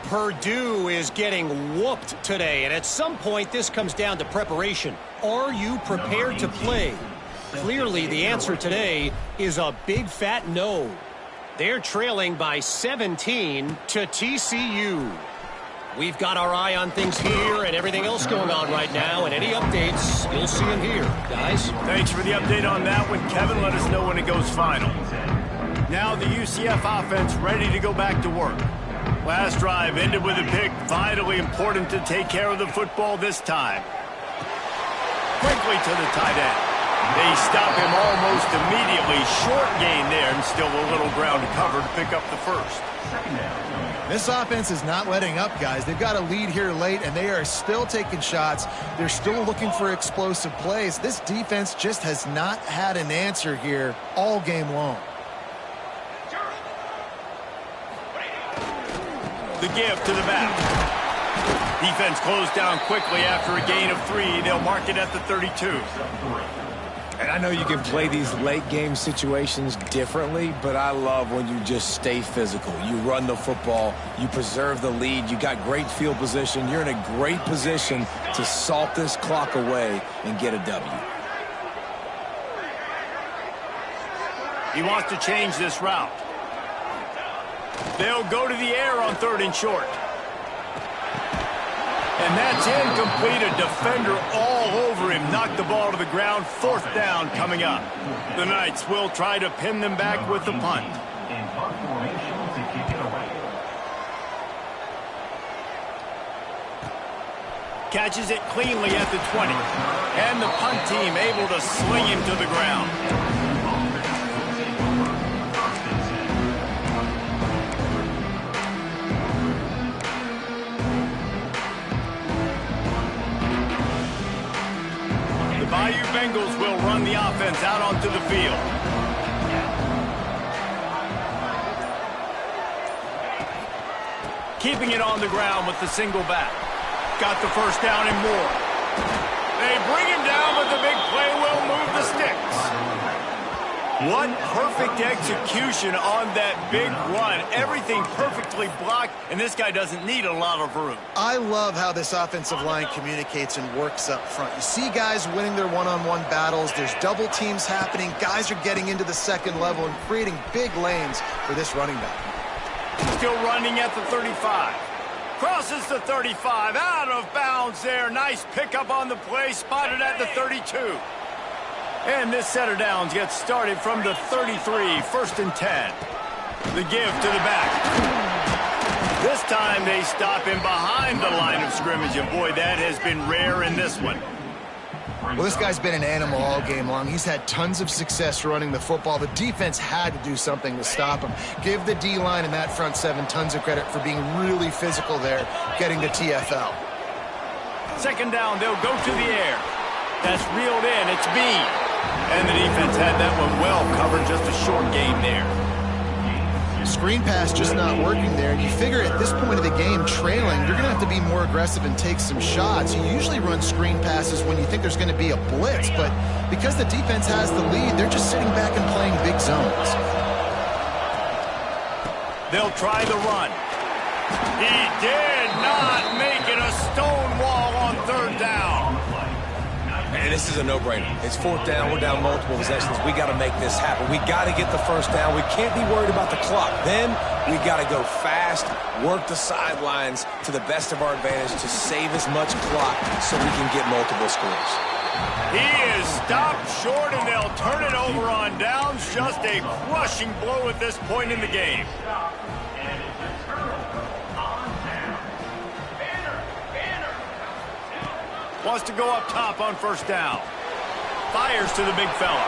S4: Purdue is getting whooped today, and at some point this comes down to preparation. Are you prepared to play? Clearly the answer today is a big fat no. They're trailing by 17 to TCU. We've got our eye on things here and everything else going on right now, and any updates, you'll see them here. Guys?
S1: Thanks for the update on that one, Kevin. Let us know when it goes final. Now the UCF offense ready to go back to work. Last drive ended with a pick. Vitally important to take care of the football this time. Quickly to the tight end. They stop him almost immediately. Short gain there, and still a little ground to cover to pick up the first.
S3: This offense is not letting up, guys. They've got a lead here late, and they are still taking shots. They're still looking for explosive plays. This defense just has not had an answer here all game long.
S1: The give to the back. Defense closed down quickly after a gain of 3. They'll mark it at the 32.
S2: And I know you can play these late game situations differently, but I love when you just stay physical. You run the football, you preserve the lead, you got great field position. You're in a great position to salt this clock away and get a W.
S1: He wants to change this route. They'll go to the air on 3rd and short. And that's incomplete. A defender all over him. Knocked the ball to the ground. 4th down coming up. The Knights will try to pin them back with the punt. Catches it cleanly at the 20. And the punt team able to sling him to the ground. The Bayou Bengals will run the offense out onto the field. Keeping it on the ground with the single back. Got the first down and more. They bring him down, but the big play will move the sticks. What perfect execution on that big run. Everything perfectly blocked, and this guy doesn't need a lot of room.
S3: I love how this offensive line communicates and works up front. You see guys winning their one-on-one battles. There's double teams happening. Guys are getting into the second level and creating big lanes for this running back.
S1: Still running at the 35. Crosses the 35. Out of bounds there. Nice pickup on the play. Spotted at the 32. And this set of downs gets started from the 33, 1st and 10. The give to the back. This time they stop him behind the line of scrimmage, and boy, that has been rare in this one.
S3: Well, this guy's been an animal all game long. He's had tons of success running the football. The defense had to do something to stop him. Give the D-line and that front 7 tons of credit for being really physical there, getting the TFL.
S1: 2nd down, they'll go to the air. That's reeled in. It's Bean. And the defense had that one well covered, just a short game there.
S3: Screen pass just not working there. You figure at this point of the game, trailing, you're going to have to be more aggressive and take some shots. You usually run screen passes when you think there's going to be a blitz, but because the defense has the lead, they're just sitting back and playing big zones.
S1: They'll try the run. He did not make it. A stone wall on 3rd down.
S2: And this is a no-brainer. It's 4th down. We're down multiple possessions. We got to make this happen. We got to get the first down. We can't be worried about the clock. Then we got to go fast, work the sidelines to the best of our advantage to save as much clock so we can get multiple scores.
S1: He is stopped short, and they'll turn it over on downs. Just a crushing blow at this point in the game. Wants to go up top on 1st down. Fires to the big fella.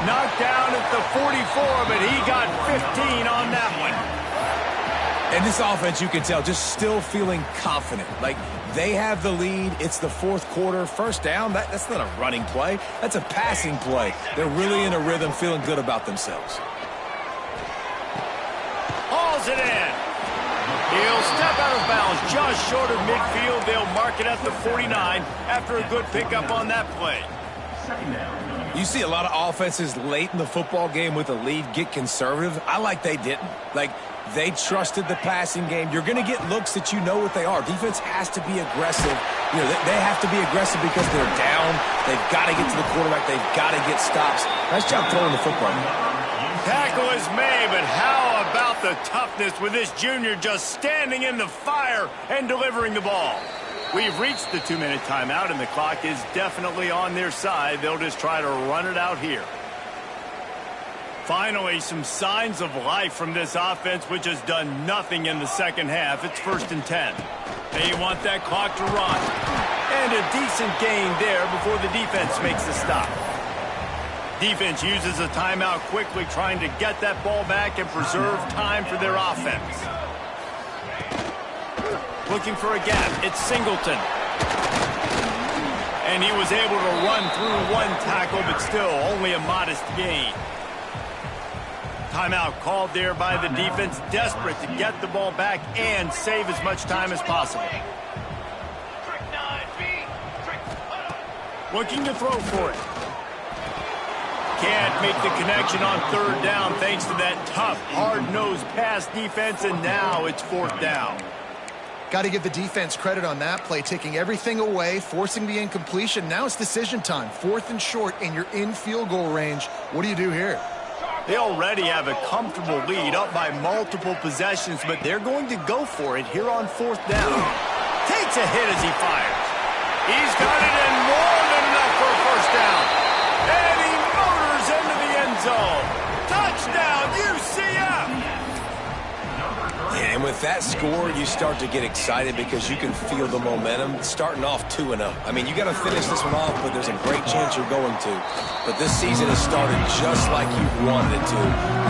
S1: Knocked down at the 44, but he got 15 on that one.
S2: And this offense, you can tell, just still feeling confident. Like, they have the lead. It's the 4th quarter. 1st down, that's not a running play. That's a passing play. They're really in a rhythm, feeling good about themselves.
S1: Hauls it in. He'll step out of bounds just short of midfield. They'll mark it at the 49 after a good pickup on that play.
S2: You see a lot of offenses late in the football game with a lead get conservative. I like they didn't. Like, They trusted the passing game. You're going to get looks that you know what they are. Defense has to be aggressive. You know, they have to be aggressive because they're down. They've got to get to the quarterback. They've got to get stops. Nice job throwing the football.
S1: Tackle is made, but how about the toughness with this junior just standing in the fire and delivering the ball? We've reached the 2-minute timeout, and the clock is definitely on their side. They'll just try to run it out here. Finally, some signs of life from this offense, which has done nothing in the second half. It's 1st and 10. They want that clock to run. And a decent gain there before the defense makes the stop. Defense uses a timeout quickly, trying to get that ball back and preserve time for their offense. Looking for a gap. It's Singleton. And he was able to run through one tackle, but still only a modest gain. Timeout called there by the defense, desperate to get the ball back and save as much time as possible. Looking to throw for it. Can't make the connection on 3rd down thanks to that tough, hard-nosed pass defense, and now it's 4th down.
S3: Got to give the defense credit on that play, taking everything away, forcing the incompletion. Now it's decision time. 4th and short, and you're in field goal range. What do you do here?
S1: They already have a comfortable lead, up by multiple possessions, but they're going to go for it here on 4th down. Takes a hit as he fires. He's got it in more than enough for a 1st down. And he motors into the end zone. Touchdown, UCF!
S2: And with that score, you start to get excited because you can feel the momentum starting off 2-0. I mean, you got to finish this one off, but there's a great chance you're going to. But this season has started just like you've wanted it to.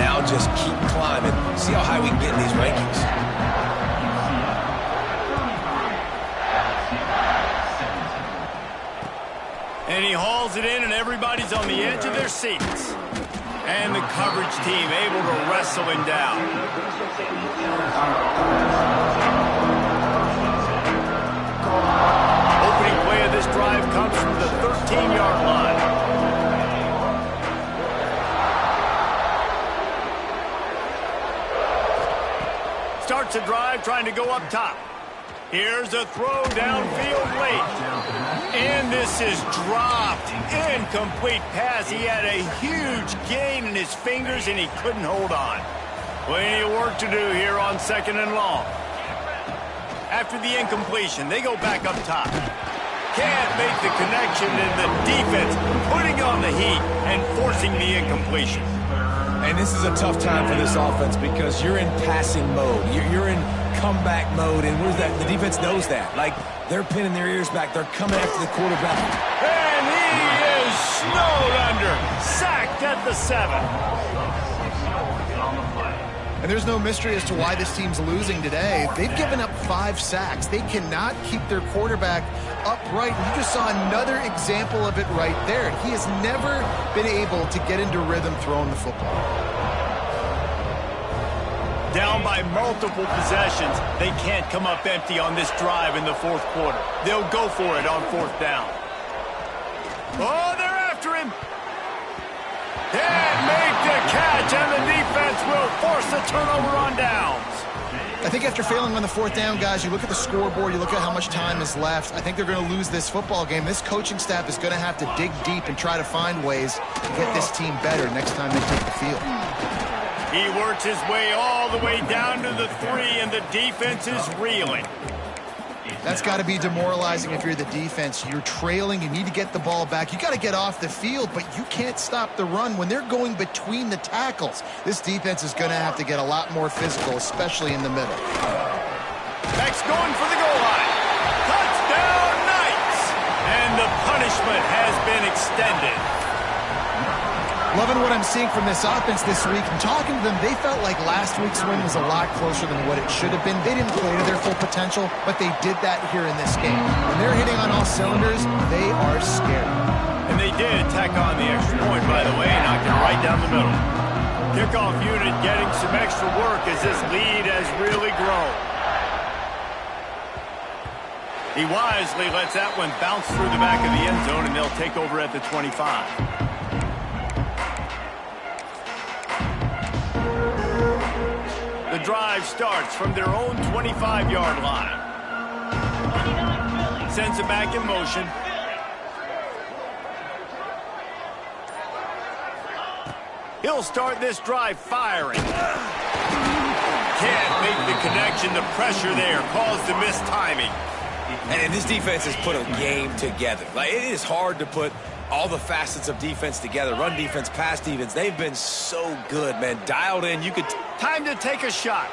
S2: Now just keep climbing. See how high we can get in these rankings.
S1: And he hauls it in, and everybody's on the edge of their seats. And the coverage team able to wrestle him down. Opening play of this drive comes from the 13-yard line. Starts a drive trying to go up top. Here's a throw downfield late. And this is dropped. Incomplete pass. He had a huge gain in his fingers, and he couldn't hold on. Plenty of work to do here on 2nd and long. After the incompletion, they go back up top. Can't make the connection, and the defense putting on the heat and forcing the incompletion.
S2: And this is a tough time for this offense because you're in passing mode. You're in comeback mode, and where's that? The defense knows that. Like, they're pinning their ears back. They're coming after the quarterback.
S1: And he is snowed under. Sacked at the 7.
S3: And there's no mystery as to why this team's losing today. They've given up 5 sacks. They cannot keep their quarterback upright. And you just saw another example of it right there. He has never been able to get into rhythm throwing the football.
S1: Down by multiple possessions, they can't come up empty on this drive in the 4th quarter. They'll go for it on 4th down. Oh, they're after him. Can't make the catch, and the defense will force a turnover on downs.
S3: I think after failing on the 4th down, guys, you look at the scoreboard, you look at how much time is left. I think they're going to lose this football game. This coaching staff is going to have to dig deep and try to find ways to get this team better next time they take the field.
S1: He works his way all the way down to the 3, and the defense is reeling.
S3: That's got to be demoralizing if you're the defense. You're trailing. You need to get the ball back. You got to get off the field, but you can't stop the run when they're going between the tackles. This defense is going to have to get a lot more physical, especially in the middle.
S1: Beck's going for the goal line. Touchdown, Knights! And the punishment has been extended.
S3: Loving what I'm seeing from this offense this week. And talking to them, they felt like last week's win was a lot closer than what it should have been. They didn't play to their full potential, but they did that here in this game. When they're hitting on all cylinders, they are scary.
S1: And they did tack on the extra point, by the way, knocked it right down the middle. Kickoff unit getting some extra work as this lead has really grown. He wisely lets that one bounce through the back of the end zone, and they'll take over at the 25. The drive starts from their own 25-yard line. Sends it back in motion. He'll start this drive firing. Can't make the connection. The pressure there caused the missed timing.
S2: And this defense has put a game together. Like, it is hard to put all the facets of defense together. Run defense, pass defense. They've been so good, man. Dialed in. You could...
S1: Time to take a shot.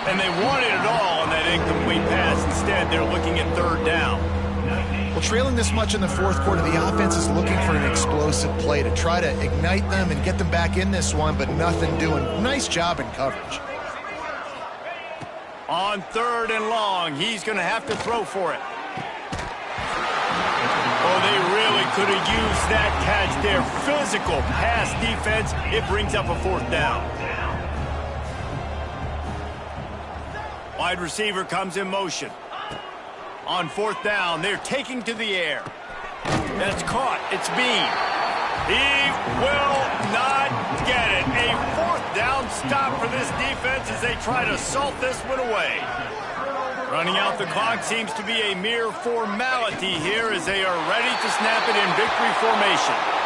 S1: And they wanted it all on that incomplete pass. Instead, they're looking at third down.
S3: Well, trailing this much in the fourth quarter, the offense is looking for an explosive play to try to ignite them and get them back in this one, but nothing doing. Nice job in coverage.
S1: On third and long, he's going to have to throw for it. Oh, they really could have used that catch there. Physical pass defense. It brings up a fourth down. Wide receiver comes in motion. On fourth down, they're taking to the air. That's caught. It's Bean. He will not get it. A fourth down stop for this defense as they try to salt this one away. Running out the clock seems to be a mere formality here as they are ready to snap it in victory formation.